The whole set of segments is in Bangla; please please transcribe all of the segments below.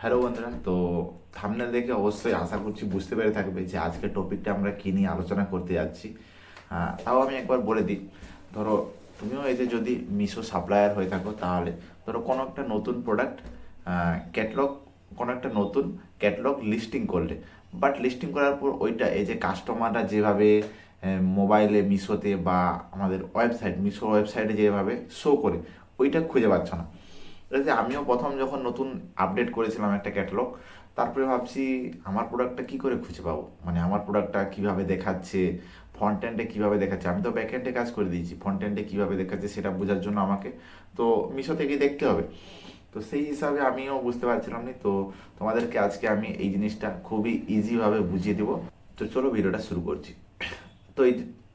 হ্যালো বন্ধুরা, তো থাম্বনেল দেখে অবশ্যই আশা করছি বুঝতে পেরে থাকবে যে আজকের টপিকটা আমরা কী নিয়ে আলোচনা করতে যাচ্ছি। তাও আমি একবার বলে দিই। ধরো, তুমিও এই যে যদি মিশো সাপ্লায়ার হয়ে থাকো, তাহলে ধরো কোনো একটা নতুন প্রোডাক্ট ক্যাটলগ, কোনো একটা নতুন ক্যাটলগ লিস্টিং করলে, বাট লিস্টিং করার পর ওইটা এই যে কাস্টমাররা যেভাবে মোবাইলে মিশোতে বা আমাদের ওয়েবসাইট মিশো ওয়েবসাইটে যেভাবে শো করে, ওইটা খুঁজে পাচ্ছ না। এই যে আমিও প্রথম যখন নতুন আপডেট করেছিলাম একটা ক্যাটালগ, তারপরে ভাবছি আমার প্রোডাক্টটা কি করে খুঁজে পাবো, মানে আমার প্রোডাক্টটা কিভাবে দেখাচ্ছে, ফ্রন্ট এন্ডে কীভাবে দেখাচ্ছে। আমি তো ব্যাক এন্ডে কাজ করে দিয়েছি, ফ্রন্ট এন্ডে কীভাবে দেখাচ্ছে সেটা বোঝার জন্য আমাকে তো মিশো থেকেই দেখতে হবে। তো সেই হিসাবে আমিও বুঝতে পারছিলাম না। তো তোমাদেরকে আজকে আমি এই জিনিসটা খুবই ইজিভাবে বুঝিয়ে দেবো। তো চলো ভিডিওটা শুরু করছি। তো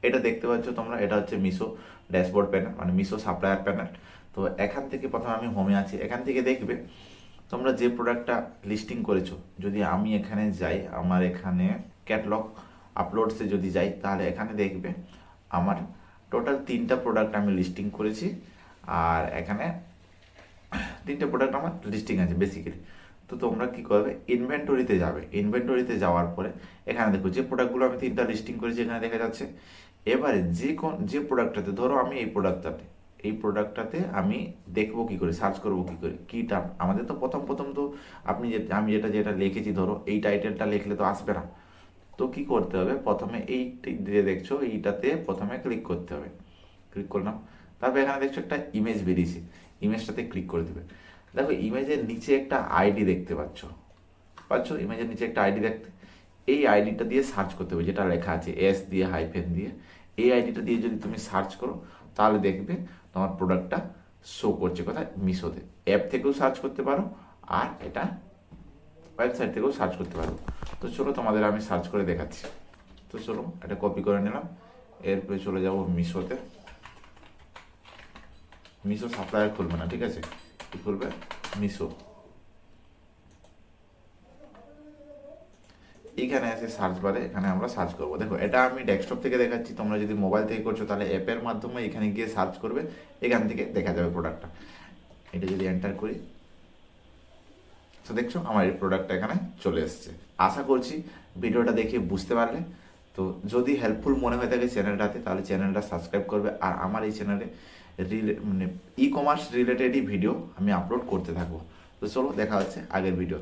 এটা দেখতে পাচ্ছ তোমরা, এটা হচ্ছে মিশো ড্যাশবোর্ড প্যানেল, মানে মিশো সাপ্লায়ার প্যানেল। তো এখান থেকে প্রথমে আমি হোমে আছি, এখান থেকে দেখবে তোমরা যে প্রোডাক্টটা লিস্টিং করেছো। যদি আমি এখানে যাই, আমার এখানে ক্যাটলগ আপলোডসে যদি যাই, তাহলে এখানে দেখবে আমার টোটাল 3টা প্রোডাক্ট আমি লিস্টিং করেছি। আর এখানে 3টে প্রোডাক্ট আমার লিস্টিং আছে বেসিক্যালি। তো তোমরা কি করবে, ইনভেন্টরিতে যাবে। ইনভেন্টরিতে যাওয়ার পরে এখানে দেখো যে প্রোডাক্টগুলো আমি 3টা লিস্টিং করেছি, এখানে দেখা যাচ্ছে। এবারে যে প্রোডাক্টটাতে, ধরো আমি এই প্রোডাক্টটাতে আমি দেখবো কি করে, সার্চ করবো কি করে, কি টার্ম। আমাদের তো প্রথম প্রথম তো আমি যেটা যেটা লিখেছি, ধরো এই টাইটেলটা লিখলে তো আসবে না। তো কি করতে হবে, প্রথমে এই যে দেখছো এইটাতে প্রথমে ক্লিক করতে হবে। ক্লিক করলাম, তারপর এখানে দেখছো একটা ইমেজ বেরিয়েছে, ইমেজটাতে ক্লিক করে দেবে। দেখো ইমেজের নিচে একটা আইডি দেখতে পাচ্ছ ইমেজের নিচে একটা আইডি দেখতে। এই আইডিটা দিয়ে সার্চ করতে হবে, যেটা লেখা আছে এস দিয়ে হাইফেন দিয়ে। এই আইডিটা দিয়ে যদি তুমি সার্চ করো, তাহলে দেখবে তোমার প্রোডাক্টটা শো করছে কোথায়, মিশোতে। অ্যাপ থেকেও সার্চ করতে পারো, আর এটা ওয়েবসাইট থেকেও সার্চ করতে পারো। তো চলো তোমাদের আমি সার্চ করে দেখাচ্ছি। তো চলো এটা কপি করে নিলাম, এরপরে চলে যাব মিশোতে। মিশো সাপ্লায়ার খুলবে না, ঠিক আছে, কি খুলবে, মিশো। এইখানে আছে সার্চ বারে, এখানে আমরা সার্চ করবো। দেখো এটা আমি ডেস্কটপ থেকে দেখাচ্ছি, তোমরা যদি মোবাইল থেকে করছো তাহলে অ্যাপের মাধ্যমে এখানে গিয়ে সার্চ করবে, এখান থেকে দেখা যাবে প্রোডাক্টটা। এটা যদি এন্টার করি, তো দেখছো আমার এই প্রোডাক্টটা এখানে চলে এসছে। আশা করছি ভিডিওটা দেখে বুঝতে পারলে। তো যদি হেল্পফুল মনে হয়ে থাকে চ্যানেলটাতে, তাহলে চ্যানেলটা সাবস্ক্রাইব করবে। আর আমার এই চ্যানেলে মানে ই কমার্স রিলেটেডই ভিডিও আমি আপলোড করতে থাকবো। তো চলো দেখা হচ্ছে আগের ভিডিও।